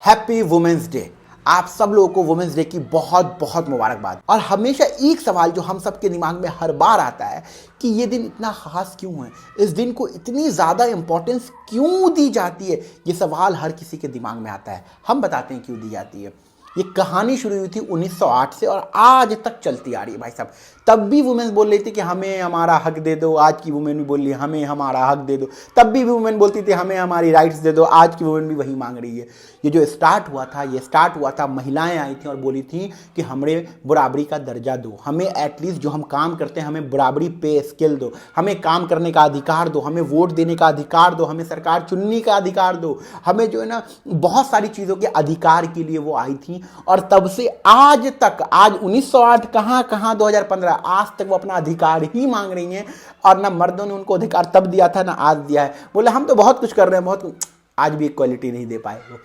Happy women's day. आप सब लोगों को वुमेन्स डे की बहुत बहुत मुबारकबाद। और हमेशा एक सवाल जो हम सबके दिमाग में हर बार आता है कि ये दिन इतना खास क्यों है, इस दिन को इतनी ज़्यादा इंपॉर्टेंस क्यों दी जाती है। ये सवाल हर किसी के दिमाग में आता है। हम बताते हैं क्यों दी जाती है। ये कहानी शुरू हुई थी 1908 से और आज तक चलती आ रही है भाई साहब। तब भी वुमेन बोल रही थी कि हमें हमारा हक दे दो, आज की वुमेन भी बोल रही है हमें हमारा हक दे दो। तब भी वुमेन बोलती थी हमें हमारी राइट्स दे दो, आज की वुमेन भी वही मांग रही है। ये जो स्टार्ट हुआ था महिलाएं आई थी और बोली थी कि हमें बराबरी का दर्जा दो, हमें एटलीस्ट जो हम काम करते हैं हमें बराबरी पे स्किल दो, हमें काम करने का अधिकार दो, हमें वोट देने का अधिकार दो, हमें सरकार चुनने का अधिकार दो, हमें जो है ना बहुत सारी चीज़ों के अधिकार के लिए वो आई थी। और तब से आज तक, आज 1908 कहाँ 2015, आज तक वो अपना अधिकार ही मांग रही हैं। और ना मर्दों ने उनको अधिकार तब दिया था ना आज दिया है। बोले हम तो बहुत कुछ कर रहे हैं, बहुत कुछ, आज भी इक्वालिटी नहीं दे पाए वो।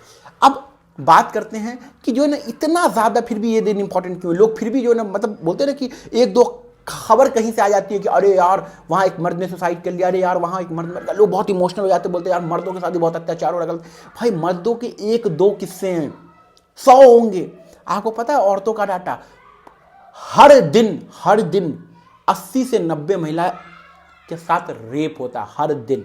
अब बात करते हैं कि जो है ना इतना ज़्यादा फिर भी ये दिन इंपॉर्टेंट क्यों है। लोग फिर भी जो है ना मतलब बोलते हैं ना कि एक दो खबर कहीं से आ जाती है कि अरे यार वहाँ एक मर्द ने सुसाइड कर लिया, अरे यार वहाँ एक मर्द मर गया, लोग बहुत इमोशनल हो जाते हैं, बोलते हैं यार मर्दों के साथ भी बहुत अत्याचार हो रहा है। भाई मर्दों के एक दो किस्से हैं, 100 होंगे। आपको पता है औरतों का डाटा हर दिन 80 से 90 महिला के साथ रेप होता है हर दिन।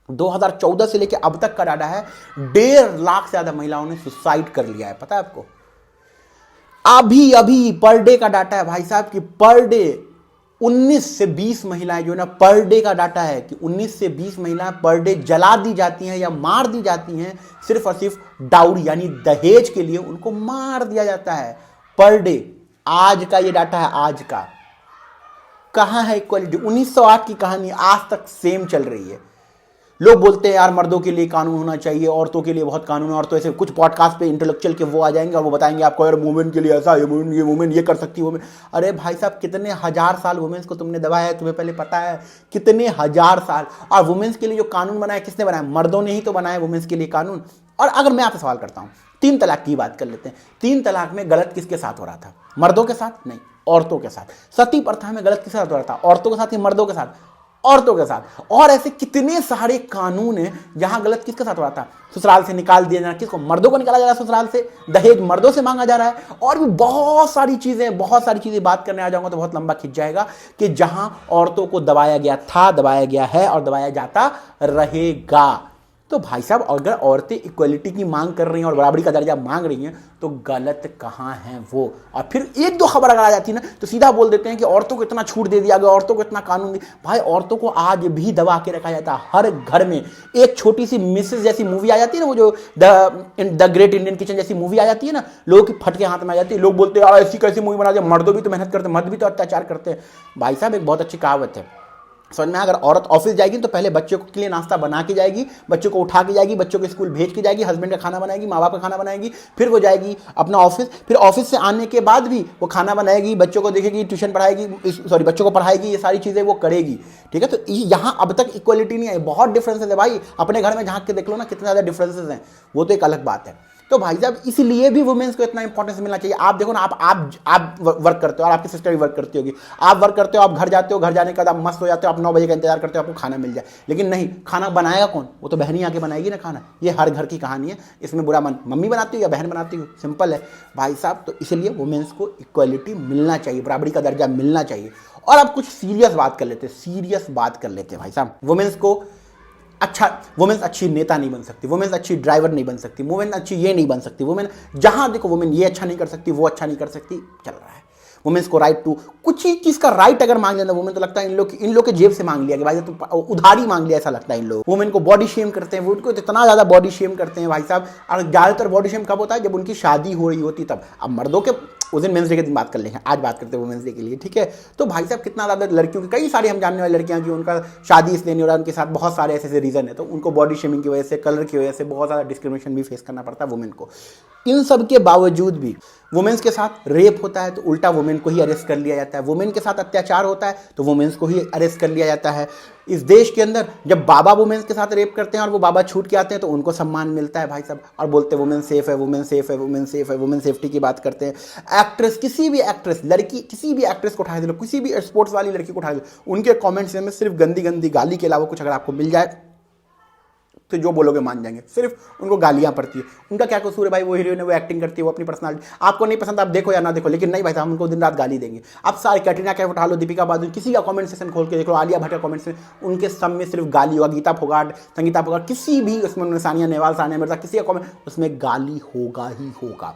2014 से लेकर अब तक का डाटा है, 1.5 लाख से ज्यादा महिलाओं ने सुसाइड कर लिया है। पता है आपको? अभी पर डे का डाटा है भाई साहब कि पर डे 19 से 20 महिलाएं जो है ना, पर डे का डाटा है कि 19 से 20 महिलाएं पर डे जला दी जाती हैं या मार दी जाती हैं, सिर्फ और सिर्फ डाउरी यानी दहेज के लिए उनको मार दिया जाता है पर डे। आज का ये डाटा है, आज का। कहां है इक्वालिटी? 1908 की कहानी आज तक सेम चल रही है। लोग बोलते हैं यार मर्दों के लिए कानून होना चाहिए, औरतों के लिए बहुत कानून है। और तो ऐसे कुछ पॉडकास्ट पे इंटेलेक्चुअल के वो आ जाएंगे और वो बताएंगे आपको यार वुमेन के लिए ऐसा, ये वुमेन ये कर सकती है वुमेन। अरे भाई साहब कितने हजार साल वुमेन्स को तुमने दबाया है, तुम्हें पहले पता है? कितने हजार साल। और वुमेन्स के लिए जो कानून बनाया किसने बनाया? मर्दों ने ही तो बनाया वुमेन्स के लिए कानून। और अगर मैं आपसे सवाल करता हूँ, 3 तलाक की बात कर लेते हैं। 3 तलाक में गलत किसके साथ हो रहा था? मर्दों के साथ? नहीं, औरतों के साथ। सती प्रथा में गलत किसके साथ हो रहा था? औरतों के साथ या मर्दों के साथ? औरतों के साथ। और ऐसे कितने सारे कानून हैं जहां गलत किसके साथ हो रहा था? ससुराल से निकाल दिया जाना, किसको? मर्दों को निकाला जा रहा है ससुराल से, दहेज मर्दों से मांगा जा रहा है। और भी बहुत सारी चीजें बात करने आ जाऊंगा तो बहुत लंबा खिंच जाएगा कि जहां औरतों को दबाया गया था, दबाया गया है और दबाया जाता रहेगा। तो भाई साहब अगर औरतें इक्वलिटी की मांग कर रही हैं और बराबरी का दर्जा मांग रही हैं तो गलत कहां है वो? और फिर एक दो खबर अगर आ जाती है ना तो सीधा बोल देते हैं कि औरतों को इतना छूट दे दिया गया, औरतों को इतना कानून दे। भाई औरतों को आज भी दबा के रखा जाता है हर घर में। एक छोटी सी मिसेस जैसी मूवी आ जाती है ना, वो जो द ग्रेट इंडियन किचन जैसी मूवी आ जाती है ना, लोगों की फटके हाथ में आ जाती है। लोग बोलते हैं ऐसी कैसी मूवी बना दिया, मर्दों भी तो मेहनत करते हैं, मर्द भी तो अत्याचार करते हैं। भाई साहब एक बहुत अच्छी कहावत है समझ में, अगर औरत ऑफिस जाएगी तो पहले बच्चों के लिए नाश्ता बना के जाएगी, बच्चों को उठा के जाएगी, बच्चों को स्कूल भेज के जाएगी, हस्बैंड का खाना बनाएगी, माँ बाप का खाना बनाएगी, फिर वो जाएगी अपना ऑफिस। फिर ऑफिस से आने के बाद भी वो खाना बनाएगी, बच्चों को देखेगी, ट्यूशन पढ़ाएगी, बच्चों को पढ़ाएगी, ये सारी चीज़ें वो करेगी। ठीक है, तो यहाँ अब तक इक्वलिटी नहीं आई, बहुत डिफरेंसेस है भाई। अपने घर में झांक के देख लो ना कितने ज़्यादा डिफरेंसेस हैं, वो तो एक अलग बात है। तो भाई साहब इसलिए भी वुमेन्स को इतना इंपॉर्टेंस मिलना चाहिए। आप देखो ना, आप वर्क करते हो और आपकी सिस्टर भी वर्क करती होगी। आप वर्क करते हो, आप घर जाते हो, घर जाने के बाद आप मस्त हो जाते हो, आप 9 बजे का इंतजार करते हो आपको खाना मिल जाए। लेकिन नहीं, खाना बनाएगा कौन? वो तो बहन ही आके बनाएगी ना खाना। ये हर घर की कहानी है, इसमें बुरा मन मम्मी बनाती हो या बहन बनाती हो, सिंपल है भाई साहब। तो इसलिए वुमेन्स को इक्वलिटी मिलना चाहिए, बराबरी का दर्जा मिलना चाहिए। और अब कुछ सीरियस बात कर लेते हैं भाई साहब। वुमेन्स अच्छी नेता नहीं बन सकती, वुमेन्स अच्छी ड्राइवर नहीं बन सकती, वुमेन अच्छी ये नहीं बन सकती, वुमेन जहां देखो वुमेन ये अच्छा नहीं कर सकती, वो अच्छा नहीं कर सकती, चल रहा है। वुमेन्स को राइट टू कुछ ही चीज का राइट अगर मांग लेना वुमेन, तो लगता है इन लोग के जेब से मांग लिया कि भाई तो उधारी मांग लिया, ऐसा लगता है इन लोग। वुमेन को बॉडी शेम करते हैं, वो उनको इतना ज्यादा बॉडी शेम करते हैं भाई साहब। और ज्यादातर बॉडी शेम कब होता है? जब उनकी शादी हो रही होती तब। अब मर्दों के उस दिन मेंस डे के दिन बात कर लेंगे, आज बात करते हैं वुमेन्स डे के लिए, ठीक है। तो भाई साहब कितना ज़्यादा लड़कियों की, कई सारी हम जानने वाली लड़कियां जो उनका शादी इसलिए नहीं हो रहा, उनके साथ बहुत सारे ऐसे रीज़न है, तो उनको बॉडी शेमिंग की वजह से, कलर की वजह से बहुत ज़्यादा डिस्क्रिमिनेशन भी फेस करना पड़ता है वुमेन को। इन सब के बावजूद भी वुमेन्स के साथ रेप होता है तो उल्टा वुमेन को ही अरेस्ट कर लिया जाता है, वुमेन के साथ अत्याचार होता है तो वुमेन्स को ही अरेस्ट कर लिया जाता है। इस देश के अंदर जब बाबा वुमेन्स के साथ रेप करते हैं और वो बाबा छूट के आते हैं तो उनको सम्मान मिलता है भाई साहब, और बोलते हैं वुमेन सेफ है, वुमेन सेफ है, वुमेन सेफ है, वुमेन सेफ्टी की बात करते हैं। एक्ट्रेस, किसी भी एक्ट्रेस, लड़की, किसी भी एक्ट्रेस को उठा दे लो, किसी भी स्पोर्ट्स वाली लड़की को उठा दे लो, उनके कमेंट्स में सिर्फ गंदी गंदी गाली के अलावा कुछ अगर आपको मिल जाए तो जो बोलोगे मान जाएंगे, सिर्फ उनको गालियां पड़ती है। उनका क्या कसूर है भाई, वो हीरोइन है, वो एक्टिंग करती है, वो अपनी पर्सनालिटी, आपको नहीं पसंद आप देखो या ना देखो, लेकिन नहीं भाई साहब उनको दिन रात गाली देंगे। आप सारे कैटरीना कैफ उठा लो, दीपिका पादुकोण, किसी का कमेंट सेक्शन खोल के देख लो, आलिया भट्ट का कमेंट सेक्शन, उनके सब में सिर्फ गाली होगा। गीता फोगाट, संगीता फोगाट, किसी भी उसमें, सानिया नेहवाल, सानिया मिर्जा, किसी का कमेंट उसमें गाली होगा ही होगा।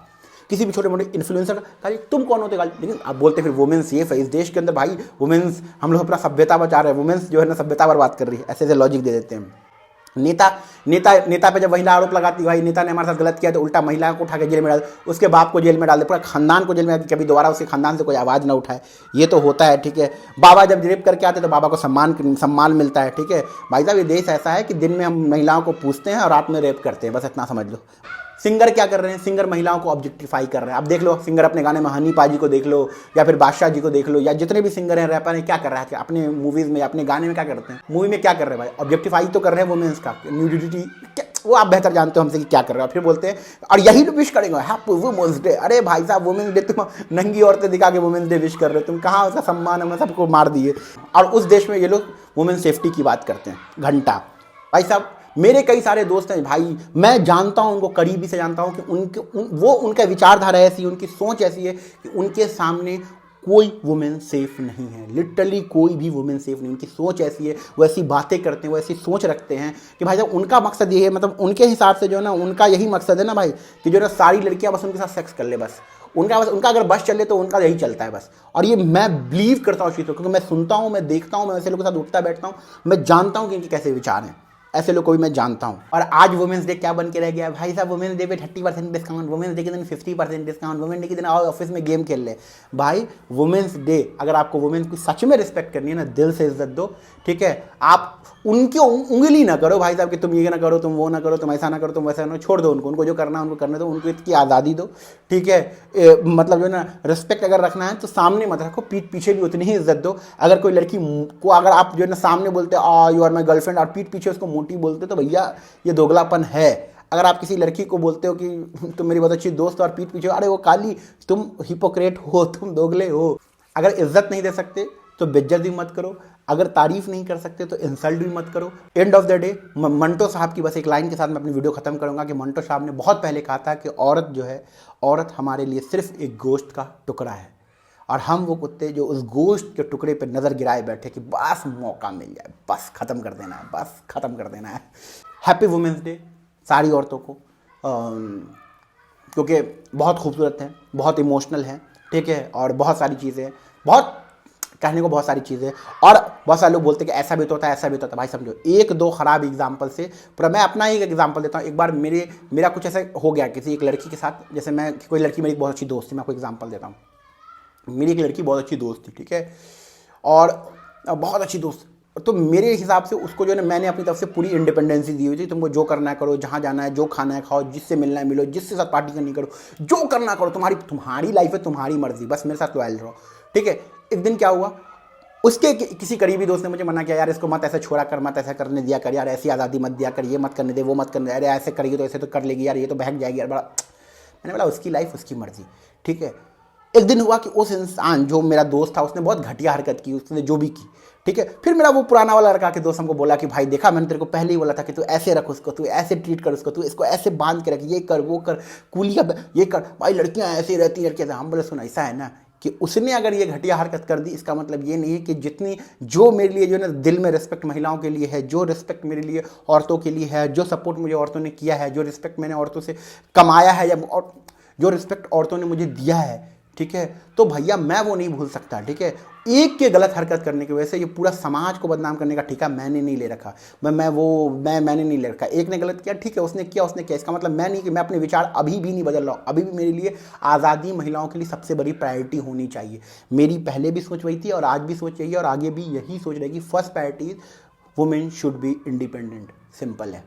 किसी भी छोटे मोटे इन्फ्लुएंसर का तुम कौन होते गाली, लेकिन आप बोलते फिर वुमेन्स सेफ है इस देश के अंदर। भाई वुमेन्स, हम लोग अपना सभ्यता बचा रहे हैं, वुमेन्स जो है ना सभ्यता बर्बाद कर रही है, ऐसे ऐसे लॉजिक दे देते हैं। नेता पे जब महिला आरोप लगाती है, भाई नेता ने हमारे साथ गलत किया, तो उल्टा महिला को उठा के जेल में डाल, उसके बाप को जेल में डाल दे, पूरा खानदान को जेल में, कभी दोबारा उसके खानदान से कोई आवाज़ ना उठाए। ये तो होता है, ठीक है। बाबा जब रेप करके आते तो बाबा को सम्मान मिलता है, ठीक है। भाई साहब ये देश ऐसा है कि दिन में हम महिलाओं को पूछते हैं और रात में रेप करते हैं, बस इतना समझ लो। सिंगर क्या कर रहे हैं, सिंगर महिलाओं को ऑब्जेक्टिफाई कर रहे हैं। अब देख लो सिंगर अपने गाने में हनी पाजी को देख लो, या फिर बादशाह जी को देख लो, या जितने भी सिंगर हैं रैपर हैं, क्या कर रहा है अपने मूवीज में, अपने गाने में क्या करते हैं, मूवी में क्या कर रहे हैं भाई, ऑब्जेक्टिफाई तो कर रहे हैं वुमेन्स का, न्यूडिटी, वो आप बेहतर जानते हो हमसे कि क्या कर रहे हो। फिर बोलते हैं और यही तो विश करेंगे हैप्पी वुमेन्स डे। अरे भाई साहब वुमेन्स डे तुम नंगी औरतें दिखा के वुमेन्स डे विश कर रहे हो, तुम कहाँ उसका सम्मान है, सबको मार दिए। और उस देश में ये लोग वुमेन सेफ्टी की बात करते हैं घंटा। भाई साहब मेरे कई सारे दोस्त हैं भाई, मैं जानता हूं उनको, करीबी से जानता हूं कि उनका विचारधारा ऐसी, उनकी सोच ऐसी है कि उनके सामने कोई वुमेन सेफ नहीं है, लिटरली कोई भी वुमेन सेफ नहीं। उनकी सोच ऐसी है, वो ऐसी बातें करते हैं, वो ऐसी सोच रखते हैं कि भाई साहब उनका मकसद ये है, मतलब उनके हिसाब से जो है ना, उनका यही मकसद है ना भाई, कि जो है ना सारी लड़कियां बस उनके साथ सेक्स कर ले, बस उनका अगर बस चले तो उनका यही चलता है बस। और ये मैं बिलीव करता हूँ चीज़ों, क्योंकि मैं सुनता हूँ, मैं देखता हूँ, मैं ऐसे लोगों के साथ उठता बैठता हूँ, मैं जानता हूँ कि इनके कैसे विचार हैं, ऐसे लोग को भी मैं जानता हूं। और आज वुमेन्स डे क्या बन के रह गया भाई साहब, वुमेन्स डे पे 30% डिस्काउंट, वुमेन्स डे के दिन 50% डिस्काउंट, वुमेन्स डे के दिन आओ ऑफिस में गेम खेल ले। भाई वुमेन्स डे, अगर आपको वुमेन्स की सच में रिस्पेक्ट करनी है ना, दिल से इज्जत दो, ठीक है। आप उनकी उंगली ना करो भाई साहब कि तुम ये ना करो, तुम वो ना करो, तुम ऐसा ना करो, तुम वैसा ना, छोड़ दो उनको जो करना है उनको करने दो, उनको इतनी आज़ादी दो, ठीक है। मतलब जो है ना रिस्पेक्ट अगर रखना है तो सामने मत रखो, पीठ पीछे भी उतनी ही इज्जत दो। अगर कोई लड़की को अगर आप जो है ना सामने बोलते यू आर माई गर्लफ्रेंड और पीठ पीछे उसको मोटी बोलते तो भैया ये दोगलापन है। अगर आप किसी लड़की को बोलते हो कि तुम मेरी बहुत अच्छी दोस्त और पीठ पीछे, अरे वो काली, तुम हिपोक्रेट हो, तुम दोगले हो। अगर इज्जत नहीं दे सकते तो बेइज्जत भी मत करो, अगर तारीफ नहीं कर सकते तो इंसल्ट भी मत करो। End of the day Manto साहब की बस एक लाइन के साथ मैं अपनी वीडियो खत्म करूंगा कि मंटो साहब ने बहुत पहले कहा था कि औरत जो है, औरत हमारे लिए सिर्फ एक गोश्त का टुकड़ा है, और हम वो कुत्ते जो उस गोश्त के टुकड़े पे नज़र गिराए बैठे कि बस मौका मिल जाए, बस ख़त्म कर देना है, बस ख़त्म कर देना है। हैप्पी वुमेंस डे सारी औरतों को, क्योंकि बहुत खूबसूरत हैं, बहुत इमोशनल हैं, ठीक है। और बहुत सारी चीज़ें, बहुत कहने को बहुत सारी चीज़ें, और बहुत सारे लोग बोलते हैं कि ऐसा भी तो होता है, ऐसा भी तो होता है। भाई समझो, एक दो ख़राब एग्जाम्पल से पूरा, मैं अपना ही एग्जाम्पल देता हूँ। एक बार मेरा कुछ ऐसा हो गया किसी एक लड़की के साथ, जैसे मैं, कोई लड़की मेरी बहुत अच्छी दोस्त थी, मैं आपको एग्जाम्पल देता हूँ। मेरी एक लड़की बहुत अच्छी दोस्त थी, ठीक है, और बहुत अच्छी दोस्त, तो मेरे हिसाब से उसको जो है ना, मैंने अपनी तरफ से पूरी इंडिपेंडेंसी दी हुई थी। तुमको जो करना है करो, जहाँ जाना है, जो खाना है खाओ, जिससे मिलना है मिलो, जिससे साथ पार्टी करनी करो, जो करना करो, तुम्हारी लाइफ है, तुम्हारी मर्जी, बस मेरे साथ लॉयल रहो, ठीक है। एक दिन क्या हुआ, उसके किसी करीबी दोस्त ने मुझे मना किया, यार इसको मत ऐसे छोड़ा कर, मत ऐसा करने दिया कर, यार ऐसी आज़ादी मत दिया कर, ये मत करने दे, वो मत करने दे, अरे ऐसे करेगी तो ऐसे तो कर लेगी यार, ये तो बहक जाएगी यार, बड़ा। मैंने बोला उसकी लाइफ उसकी मर्जी, ठीक है। एक दिन हुआ कि उस इंसान जो मेरा दोस्त था उसने बहुत घटिया हरकत की, उसने जो भी की, ठीक है। फिर मेरा वो पुराना वाला लड़का के दोस्त हमको बोला कि भाई देखा, मैंने तेरे को पहले ही बोला था कि तू ऐसे रख उसको, तू ऐसे ट्रीट कर उसको, तू इसको ऐसे बांध के रख, ये कर वो कर, कूलिया ये कर, भाई लड़कियां ऐसे रहती हैं, लड़कियां। हम बोले सुन, ऐसा है ना कि उसने अगर ये घटिया हरकत कर दी, इसका मतलब ये नहीं है कि जितनी जो मेरे लिए जो है ना दिल में रिस्पेक्ट महिलाओं के लिए है, जो रिस्पेक्ट मेरे लिए औरतों के लिए है, जो सपोर्ट मुझे औरतों ने किया है, जो रिस्पेक्ट मैंने औरतों से कमाया है, या जो रिस्पेक्ट औरतों ने मुझे दिया है, ठीक है, तो भैया मैं वो नहीं भूल सकता, ठीक है। एक के गलत हरकत करने की वजह से ये पूरा समाज को बदनाम करने का ठेका मैंने नहीं ले रखा, मैंने नहीं ले रखा। एक ने गलत किया, ठीक है, उसने किया, इसका मतलब मैं नहीं कि मैं अपने विचार अभी भी नहीं बदल रहा हूँ। अभी भी मेरे लिए आज़ादी महिलाओं के लिए सबसे बड़ी प्रायोरिटी होनी चाहिए। मेरी पहले भी सोच वही थी और आज भी सोच यही है और आगे भी यही सोच रहेगी। First priority women should be independent, simple है।